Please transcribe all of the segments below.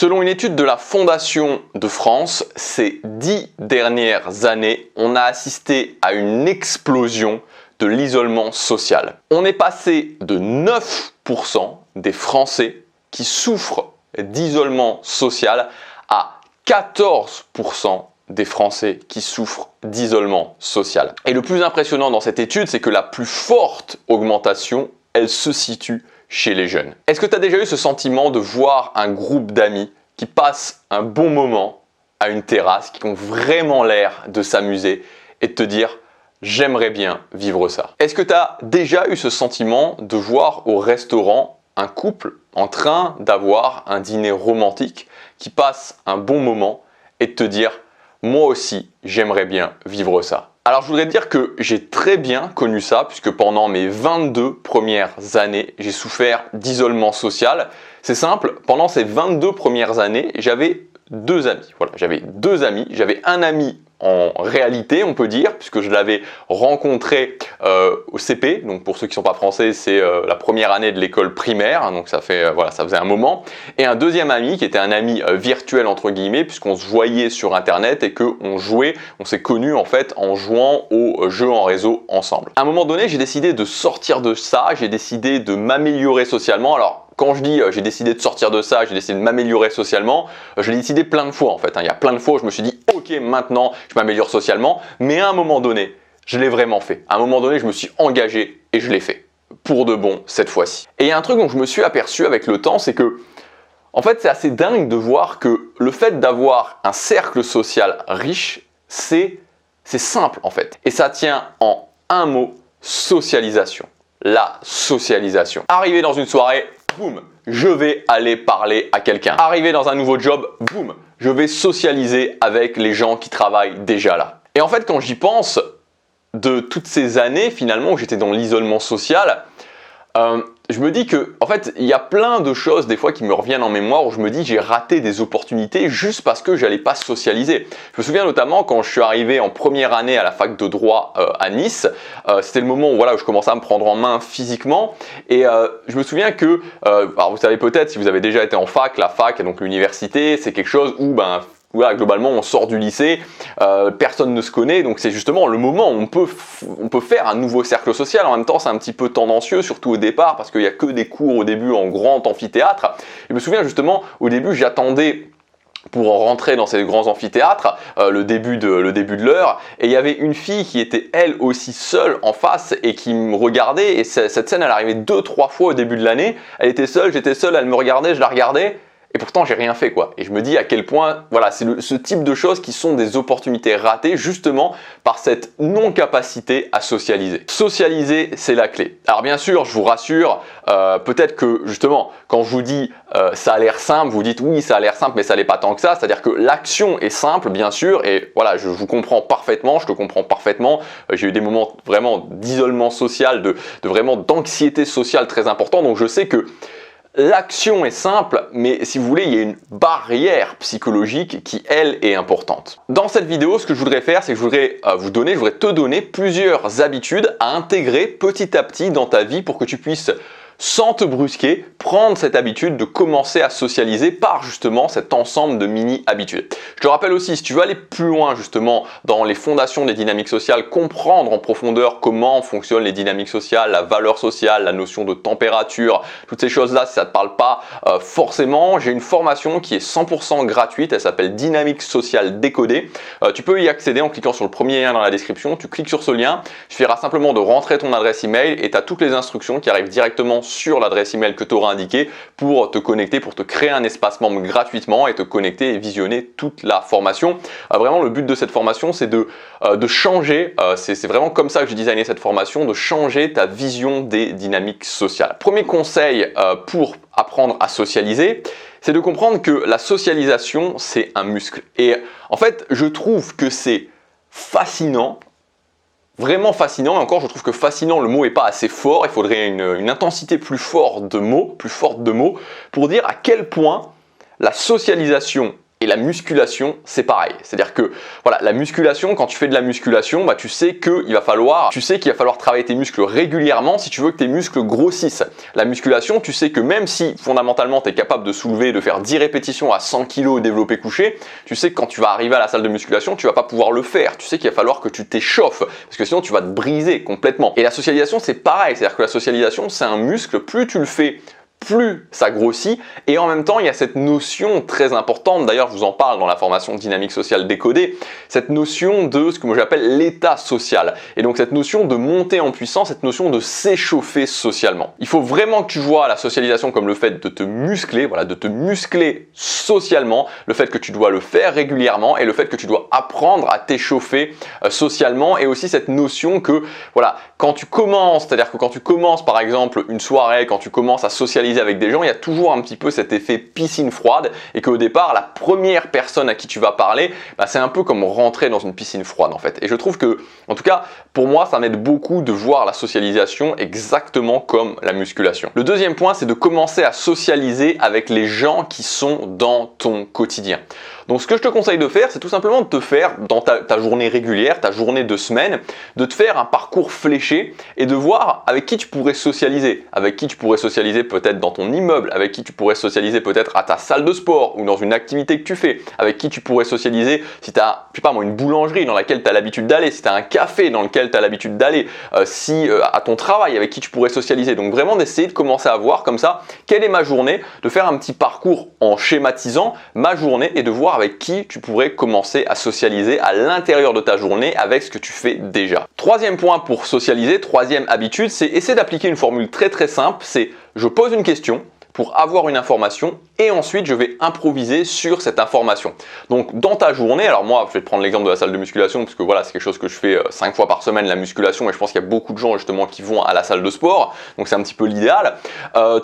Selon une étude de la Fondation de France, ces 10 dernières années, on a assisté à une explosion de l'isolement social. On est passé de 9% des Français qui souffrent d'isolement social à 14% des Français qui souffrent d'isolement social. Et le plus impressionnant dans cette étude, c'est que la plus forte augmentation, elle se situe chez les jeunes. Est-ce que tu as déjà eu ce sentiment de voir un groupe d'amis qui passent un bon moment à une terrasse, qui ont vraiment l'air de s'amuser et de te dire « j'aimerais bien vivre ça ». Est-ce que tu as déjà eu ce sentiment de voir au restaurant un couple en train d'avoir un dîner romantique qui passe un bon moment et de te dire « moi aussi, j'aimerais bien vivre ça ». Alors je voudrais te dire que j'ai très bien connu ça puisque pendant mes 22 premières années, j'ai souffert d'isolement social. C'est simple, pendant ces 22 premières années, j'avais deux amis. Voilà, j'avais deux amis. J'avais un ami en réalité, on peut dire, puisque je l'avais rencontré au CP. Donc pour ceux qui ne sont pas français, c'est la première année de l'école primaire. Donc ça fait voilà, ça faisait un moment. Et un deuxième ami qui était un ami virtuel entre guillemets, puisqu'on se voyait sur Internet et qu'on jouait. On s'est connus en fait en jouant aux jeux en réseau ensemble. À un moment donné, j'ai décidé de sortir de ça. J'ai décidé de m'améliorer socialement. Alors quand je dis j'ai décidé de sortir de ça, j'ai décidé de m'améliorer socialement, je l'ai décidé plein de fois en fait. Il y a plein de fois où je me suis dit ok maintenant je m'améliore socialement, mais à un moment donné, je l'ai vraiment fait. À un moment donné, je me suis engagé et je l'ai fait. Pour de bon cette fois-ci. Et il y a un truc dont je me suis aperçu avec le temps, c'est que en fait c'est assez dingue de voir que le fait d'avoir un cercle social riche, c'est simple en fait. Et ça tient en un mot, socialisation. La socialisation. Arriver dans une soirée, boum, je vais aller parler à quelqu'un. Arriver dans un nouveau job, boum, je vais socialiser avec les gens qui travaillent déjà là. Et en fait, quand j'y pense, de toutes ces années finalement où j'étais dans l'isolement social, je me dis que en fait il y a plein de choses des fois qui me reviennent en mémoire où je me dis j'ai raté des opportunités juste parce que j'allais pas socialiser. Je me souviens notamment quand je suis arrivé en première année à la fac de droit à Nice, c'était le moment où, voilà, où je commençais à me prendre en main physiquement et je me souviens que, alors vous savez peut-être si vous avez déjà été en fac, la fac donc l'université c'est quelque chose où voilà, globalement on sort du lycée, personne ne se connaît, donc c'est justement le moment où on peut faire un nouveau cercle social. En même temps c'est un petit peu tendancieux, surtout au départ, parce qu'il n'y a que des cours au début en grand amphithéâtre. Je me souviens justement au début j'attendais pour rentrer dans ces grands amphithéâtres, le début de l'heure, et il y avait une fille qui était elle aussi seule en face et qui me regardait, et cette scène elle arrivait 2-3 fois au début de l'année. Elle était seule, j'étais seul, elle me regardait, je la regardais. Et pourtant, j'ai rien fait quoi. Et je me dis à quel point, voilà, c'est ce type de choses qui sont des opportunités ratées justement par cette non-capacité à socialiser. Socialiser, c'est la clé. Alors bien sûr, je vous rassure, peut-être que justement, quand je vous dis ça a l'air simple, vous dites oui, ça a l'air simple, mais ça l'est pas tant que ça. C'est-à-dire que l'action est simple, bien sûr, et voilà, je vous comprends parfaitement, je te comprends parfaitement. J'ai eu des moments vraiment d'isolement social, de vraiment d'anxiété sociale très important, donc je sais que l'action est simple, mais si vous voulez, il y a une barrière psychologique qui, elle, est importante. Dans cette vidéo, ce que je voudrais faire, c'est que je voudrais te donner plusieurs habitudes à intégrer petit à petit dans ta vie pour que tu puisses, sans te brusquer, prendre cette habitude de commencer à socialiser par justement cet ensemble de mini-habitudes. Je te rappelle aussi, si tu veux aller plus loin justement dans les fondations des dynamiques sociales, comprendre en profondeur comment fonctionnent les dynamiques sociales, la valeur sociale, la notion de température, toutes ces choses-là, si ça ne te parle pas forcément, j'ai une formation qui est 100% gratuite, elle s'appelle Dynamique sociale décodée. Tu peux y accéder en cliquant sur le premier lien dans la description, tu cliques sur ce lien, il suffira simplement de rentrer ton adresse email et tu as toutes les instructions qui arrivent directement sur l'adresse email que tu auras indiquée pour te connecter, pour te créer un espace membre gratuitement et te connecter et visionner toute la formation. Vraiment, le but de cette formation, c'est de changer, c'est vraiment comme ça que j'ai designé cette formation, de changer ta vision des dynamiques sociales. Premier conseil pour apprendre à socialiser, c'est de comprendre que la socialisation, c'est un muscle. Et en fait, je trouve que c'est fascinant, vraiment fascinant, et encore je trouve que fascinant, le mot n'est pas assez fort, il faudrait une intensité plus forte de mots pour dire à quel point la socialisation Et la musculation, c'est pareil. C'est-à-dire que voilà, la musculation, quand tu fais de la musculation, bah, tu sais qu'il va falloir travailler tes muscles régulièrement si tu veux que tes muscles grossissent. La musculation, tu sais que même si fondamentalement tu es capable de soulever, de faire 10 répétitions à 100 kg au développé couché, tu sais que quand tu vas arriver à la salle de musculation, tu vas pas pouvoir le faire. Tu sais qu'il va falloir que tu t'échauffes parce que sinon tu vas te briser complètement. Et la socialisation, c'est pareil. C'est-à-dire que la socialisation, c'est un muscle, plus tu le fais, plus ça grossit, et en même temps il y a cette notion très importante, d'ailleurs je vous en parle dans la formation dynamique sociale décodée, cette notion de ce que moi j'appelle l'état social, et donc cette notion de monter en puissance, cette notion de s'échauffer socialement. Il faut vraiment que tu vois la socialisation comme le fait de te muscler, voilà, de te muscler socialement, le fait que tu dois le faire régulièrement, et le fait que tu dois apprendre à t'échauffer socialement, et aussi cette notion que voilà, quand tu commences, c'est-à-dire que quand tu commences par exemple une soirée, quand tu commences à socialiser avec des gens, il y a toujours un petit peu cet effet piscine froide, et qu'au départ la première personne à qui tu vas parler, bah, c'est un peu comme rentrer dans une piscine froide en fait. Et je trouve que, en tout cas pour moi, ça m'aide beaucoup de voir la socialisation exactement comme la musculation. Le deuxième point, c'est de commencer à socialiser avec les gens qui sont dans ton quotidien. Donc ce que je te conseille de faire, c'est tout simplement de te faire dans ta journée régulière, ta journée de semaine, de te faire un parcours fléché et de voir avec qui tu pourrais socialiser. Avec qui tu pourrais socialiser peut-être dans ton immeuble, avec qui tu pourrais socialiser peut-être à ta salle de sport ou dans une activité que tu fais, avec qui tu pourrais socialiser si tu as, je sais pas moi, une boulangerie dans laquelle tu as l'habitude d'aller, si tu as un café dans lequel tu as l'habitude d'aller, à ton travail avec qui tu pourrais socialiser. Donc vraiment d'essayer de commencer à voir comme ça quelle est ma journée, de faire un petit parcours en schématisant ma journée et de voir avec qui tu pourrais commencer à socialiser à l'intérieur de ta journée avec ce que tu fais déjà. Troisième point pour socialiser, troisième habitude, c'est essayer d'appliquer une formule très très simple, c'est je pose une question pour avoir une information et ensuite je vais improviser sur cette information. Donc dans ta journée, alors moi je vais te prendre l'exemple de la salle de musculation parce que voilà, c'est quelque chose que je fais 5 fois par semaine, la musculation, et je pense qu'il y a beaucoup de gens justement qui vont à la salle de sport, donc c'est un petit peu l'idéal.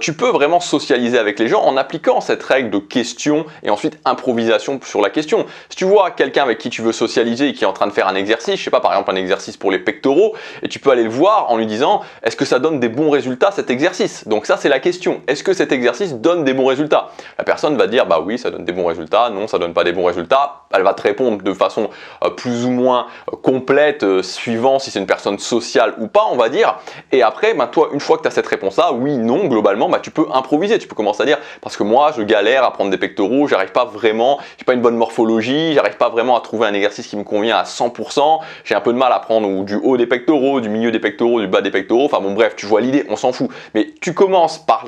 Tu peux vraiment socialiser avec les gens en appliquant cette règle de question et ensuite improvisation sur la question. Si tu vois quelqu'un avec qui tu veux socialiser et qui est en train de faire un exercice, je sais pas, par exemple un exercice pour les pectoraux, et tu peux aller le voir en lui disant est-ce que ça donne des bons résultats cet exercice? Donc ça c'est la question, est-ce que cet exercice donne des bons résultats? La personne va dire bah oui, ça donne des bons résultats, non, ça donne pas des bons résultats. Elle va te répondre de façon plus ou moins complète, suivant si c'est une personne sociale ou pas, on va dire. Et après, bah, toi, une fois que tu as cette réponse-là, oui, non, globalement, bah, tu peux improviser. Tu peux commencer à dire parce que moi, je galère à prendre des pectoraux, j'arrive pas vraiment, j'ai pas une bonne morphologie, j'arrive pas vraiment à trouver un exercice qui me convient à 100%, j'ai un peu de mal à prendre ou du haut des pectoraux, du milieu des pectoraux, du bas des pectoraux. Enfin bon, bref, tu vois l'idée, on s'en fout. Mais tu commences par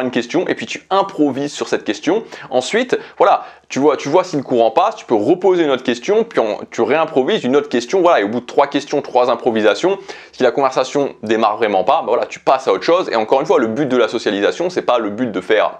une question et puis tu improvises sur cette question. Ensuite, voilà, tu vois si le courant passe, tu peux reposer une autre question, puis tu réimprovises une autre question, voilà, et au bout de 3 questions, 3 improvisations, si la conversation démarre vraiment pas, bah voilà, tu passes à autre chose. Et encore une fois, le but de la socialisation, c'est pas le but de faire,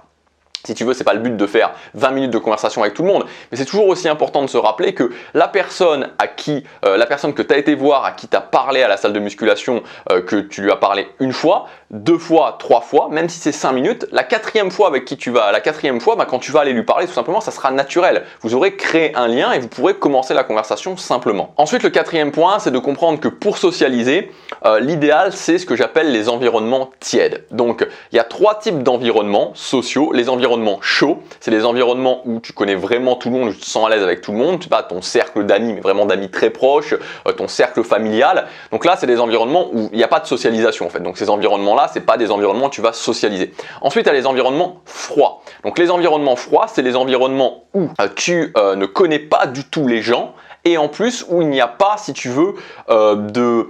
si tu veux, c'est pas le but de faire 20 minutes de conversation avec tout le monde, mais c'est toujours aussi important de se rappeler que la personne que tu as été voir, à qui tu as parlé à la salle de musculation, que tu lui as parlé une fois, 2 fois, 3 fois, même si c'est 5 minutes, la 4e fois avec qui tu vas, bah, quand tu vas aller lui parler, tout simplement, ça sera naturel. Vous aurez créé un lien et vous pourrez commencer la conversation simplement. Ensuite, le 4e point, c'est de comprendre que pour socialiser, l'idéal, c'est ce que j'appelle les environnements tièdes. Donc, il y a 3 types d'environnements sociaux. Les environnements chauds, c'est les environnements où tu connais vraiment tout le monde, tu te sens à l'aise avec tout le monde, tu sais pas, ton cercle d'amis, mais vraiment d'amis très proches, ton cercle familial. Donc là, c'est des environnements où il n'y a pas de socialisation en fait. Donc ces environnements-là, c'est pas des environnements où tu vas socialiser. Ensuite, il y a les environnements froids. Donc les environnements froids, c'est les environnements où tu ne connais pas du tout les gens. Et en plus où il n'y a pas, si tu veux, de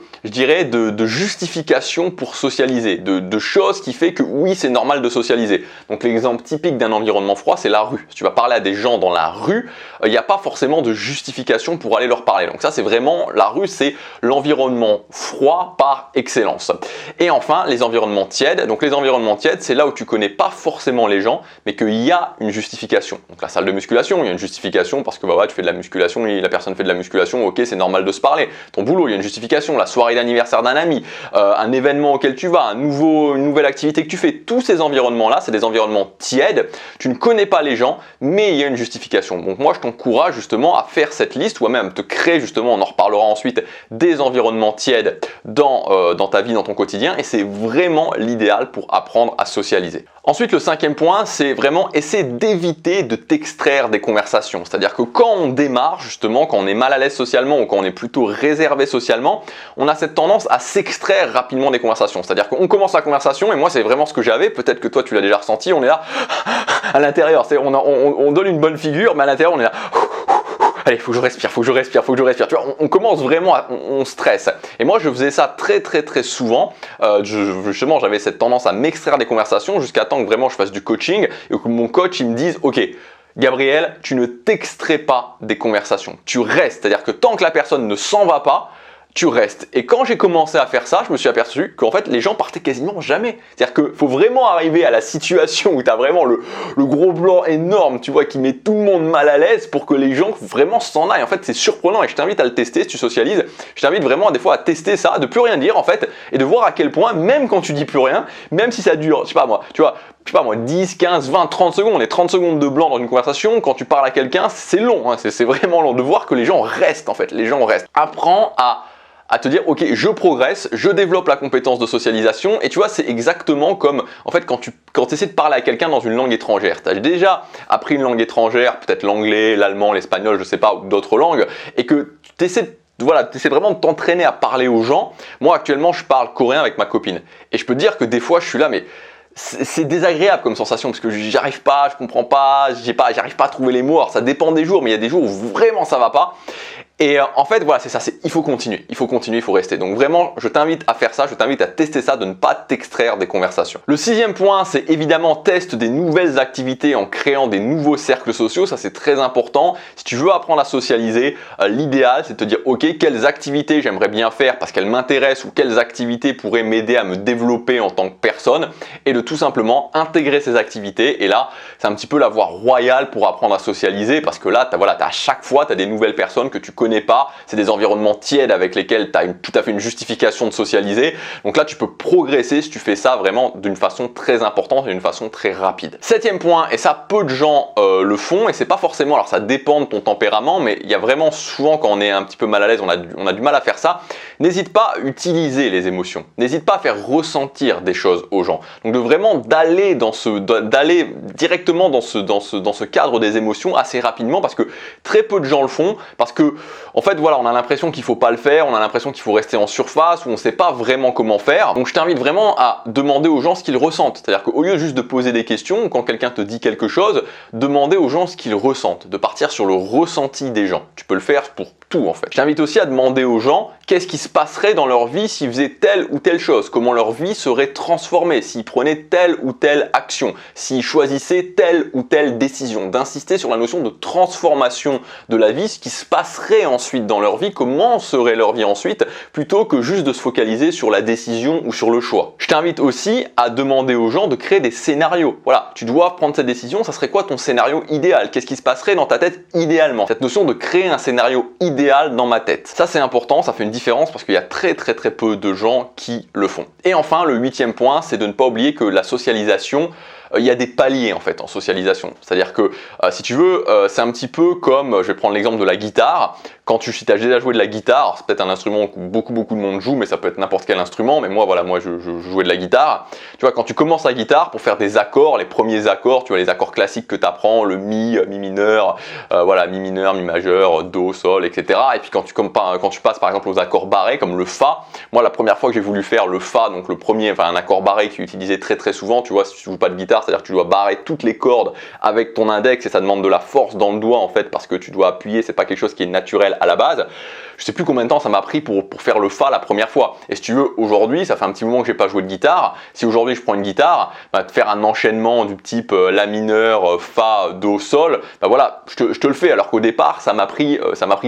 justification pour socialiser, de choses qui fait que oui, c'est normal de socialiser. Donc l'exemple typique d'un environnement froid, c'est la rue. Si tu vas parler à des gens dans la rue, il n'y a pas forcément de justification pour aller leur parler. Donc ça, c'est vraiment, la rue, c'est l'environnement froid par excellence. Et enfin, les environnements tièdes. Donc les environnements tièdes, c'est là où tu connais pas forcément les gens, mais qu'il y a une justification. Donc la salle de musculation, il y a une justification parce que bah ouais, tu fais de la musculation et la personne fait fait de la musculation, ok, c'est normal de se parler. Ton boulot, il y a une justification, la soirée d'anniversaire d'un ami, un événement auquel tu vas, une nouvelle activité que tu fais, tous ces environnements-là, c'est des environnements tièdes, tu ne connais pas les gens, mais il y a une justification. Donc moi, je t'encourage justement à faire cette liste, ou à même te créer justement, on en reparlera ensuite, des environnements tièdes dans ta vie, dans ton quotidien, et c'est vraiment l'idéal pour apprendre à socialiser. Ensuite, le cinquième point, c'est vraiment essayer d'éviter de t'extraire des conversations. C'est-à-dire que quand on démarre, justement, quand on est mal à l'aise socialement ou quand on est plutôt réservé socialement, on a cette tendance à s'extraire rapidement des conversations. C'est-à-dire qu'on commence la conversation, et moi, c'est vraiment ce que j'avais, peut-être que toi, tu l'as déjà ressenti, on est là, à l'intérieur, on donne une bonne figure, mais à l'intérieur, on est là... Allez, faut que je respire. Tu vois, on commence vraiment, on stresse. Et moi, je faisais ça très souvent. Justement, j'avais cette tendance à m'extraire des conversations jusqu'à temps que vraiment je fasse du coaching et que mon coach il me dise, ok, Gabriel, tu ne t'extrais pas des conversations. Tu restes. C'est-à-dire que tant que la personne ne s'en va pas, tu restes. Et quand j'ai commencé à faire ça, je me suis aperçu qu'en fait, les gens partaient quasiment jamais. C'est-à-dire qu'il faut vraiment arriver à la situation où tu as vraiment le gros blanc énorme, tu vois, qui met tout le monde mal à l'aise pour que les gens vraiment s'en aillent. En fait, c'est surprenant et je t'invite à le tester si tu socialises. Je t'invite vraiment des fois à tester ça, de plus rien dire en fait, et de voir à quel point, même quand tu dis plus rien, même si ça dure, je sais pas moi, tu vois, 10, 15, 20, 30 secondes, et 30 secondes de blanc dans une conversation, quand tu parles à quelqu'un, c'est long, hein, c'est vraiment long de voir que les gens restent en fait, les gens restent. Apprends à te dire, ok, je progresse, je développe la compétence de socialisation, et tu vois, c'est exactement comme, en fait, quand tu essaies de parler à quelqu'un dans une langue étrangère. Tu as déjà appris une langue étrangère, peut-être l'anglais, l'allemand, l'espagnol, je sais pas, ou d'autres langues, et que tu essaies vraiment de t'entraîner à parler aux gens. Moi, actuellement, je parle coréen avec ma copine, et je peux te dire que des fois, je suis là, mais c'est désagréable comme sensation parce que j'arrive pas, je comprends pas, j'arrive pas à trouver les mots. Alors ça dépend des jours, mais il y a des jours où vraiment ça va pas. Et en fait, voilà, c'est ça, il faut continuer, il faut rester. Donc vraiment, je t'invite à faire ça, je t'invite à tester ça, de ne pas t'extraire des conversations. Le sixième point, c'est évidemment teste des nouvelles activités en créant des nouveaux cercles sociaux. Ça, c'est très important. Si tu veux apprendre à socialiser, l'idéal, c'est de te dire, ok, quelles activités j'aimerais bien faire parce qu'elles m'intéressent ou quelles activités pourraient m'aider à me développer en tant que personne et de tout simplement intégrer ces activités. Et là, c'est un petit peu la voie royale pour apprendre à socialiser parce que là, à chaque fois, tu as des nouvelles personnes que tu connais pas, c'est des environnements tièdes avec lesquels tu as tout à fait une justification de socialiser. Donc là, tu peux progresser si tu fais ça vraiment d'une façon très importante et d'une façon très rapide. Septième point, et ça peu de gens le font et c'est pas forcément, alors ça dépend de ton tempérament, mais il y a vraiment souvent quand on est un petit peu mal à l'aise, on a du mal à faire ça. N'hésite pas à utiliser les émotions. N'hésite pas à faire ressentir des choses aux gens. Donc de vraiment d'aller directement dans ce cadre des émotions assez rapidement parce que très peu de gens le font parce que en fait, voilà, on a l'impression qu'il ne faut pas le faire, on a l'impression qu'il faut rester en surface ou on ne sait pas vraiment comment faire. Donc, je t'invite vraiment à demander aux gens ce qu'ils ressentent. C'est-à-dire qu'au lieu juste de poser des questions, quand quelqu'un te dit quelque chose, demander aux gens ce qu'ils ressentent, de partir sur le ressenti des gens. Tu peux le faire pour tout en fait. Je t'invite aussi à demander aux gens qu'est-ce qui se passerait dans leur vie s'ils faisaient telle ou telle chose, comment leur vie serait transformée s'ils prenaient telle ou telle action, s'ils choisissaient telle ou telle décision, d'insister sur la notion de transformation de la vie, ce qui se passerait ensuite dans leur vie, comment serait leur vie ensuite, plutôt que juste de se focaliser sur la décision ou sur le choix. Je t'invite aussi à demander aux gens de créer des scénarios. Voilà, tu dois prendre cette décision, ça serait quoi ton scénario idéal? Qu'est-ce qui se passerait dans ta tête idéalement? Cette notion de créer un scénario idéal dans ma tête. Ça c'est important, ça fait une différence parce qu'il y a très peu de gens qui le font. Et enfin, le huitième point, c'est de ne pas oublier que la socialisation, il y a des paliers en fait en socialisation. C'est-à-dire que si tu veux, c'est un petit peu comme, je vais prendre l'exemple de la guitare. Quand tu as déjà joué de la guitare, c'est peut-être un instrument que beaucoup de monde joue, mais ça peut être n'importe quel instrument. Mais moi, voilà, je jouais de la guitare. Tu vois, quand tu commences la guitare pour faire des accords, les premiers accords, tu vois les accords classiques que tu apprends, le mi, mi mineur, voilà, mi mineur, mi majeur, do, sol, etc. Et puis quand tu passes par exemple aux accords barrés comme le fa, moi la première fois que j'ai voulu faire le fa, donc le premier, enfin un accord barré qui est utilisé très souvent, tu vois, si tu joues pas de guitare, c'est-à-dire que tu dois barrer toutes les cordes avec ton index et ça demande de la force dans le doigt en fait parce que tu dois appuyer, c'est pas quelque chose qui est naturel à la base. Je sais plus combien de temps ça m'a pris pour faire le fa la première fois. Et si tu veux, aujourd'hui, ça fait un petit moment que j'ai pas joué de guitare. Si aujourd'hui je prends une guitare, faire un enchaînement du type la mineur, fa, do, sol, voilà, je te le fais. Alors qu'au départ, ça m'a pris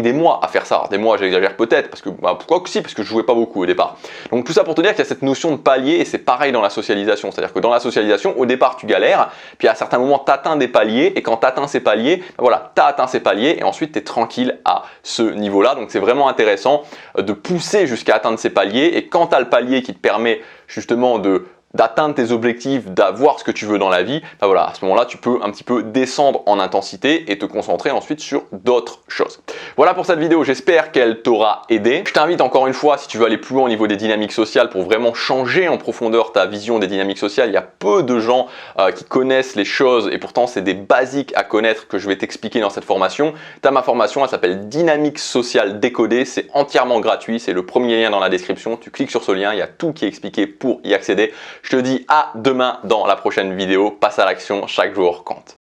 des mois à faire ça. Alors, des mois, j'exagère peut-être parce que pourquoi que si, parce que je jouais pas beaucoup au départ. Donc tout ça pour te dire qu'il y a cette notion de palier et c'est pareil dans la socialisation. C'est-à-dire que dans la socialisation, au départ, démarres, tu galères, puis à certains moments, tu atteins des paliers, et quand tu atteins ces paliers, ben voilà, tu as atteint ces paliers, et ensuite tu es tranquille à ce niveau-là. Donc c'est vraiment intéressant de pousser jusqu'à atteindre ces paliers, et quand tu as le palier qui te permet justement d'atteindre tes objectifs, d'avoir ce que tu veux dans la vie, ben voilà, à ce moment-là, tu peux un petit peu descendre en intensité et te concentrer ensuite sur d'autres choses. Voilà pour cette vidéo, j'espère qu'elle t'aura aidé. Je t'invite encore une fois, si tu veux aller plus loin au niveau des dynamiques sociales pour vraiment changer en profondeur ta vision des dynamiques sociales, il y a peu de gens qui connaissent les choses et pourtant c'est des basiques à connaître que je vais t'expliquer dans cette formation. Tu as ma formation, elle s'appelle Dynamique sociale décodée, c'est entièrement gratuit, c'est le premier lien dans la description, tu cliques sur ce lien, il y a tout qui est expliqué pour y accéder. Je te dis à demain dans la prochaine vidéo. Passe à l'action, chaque jour compte.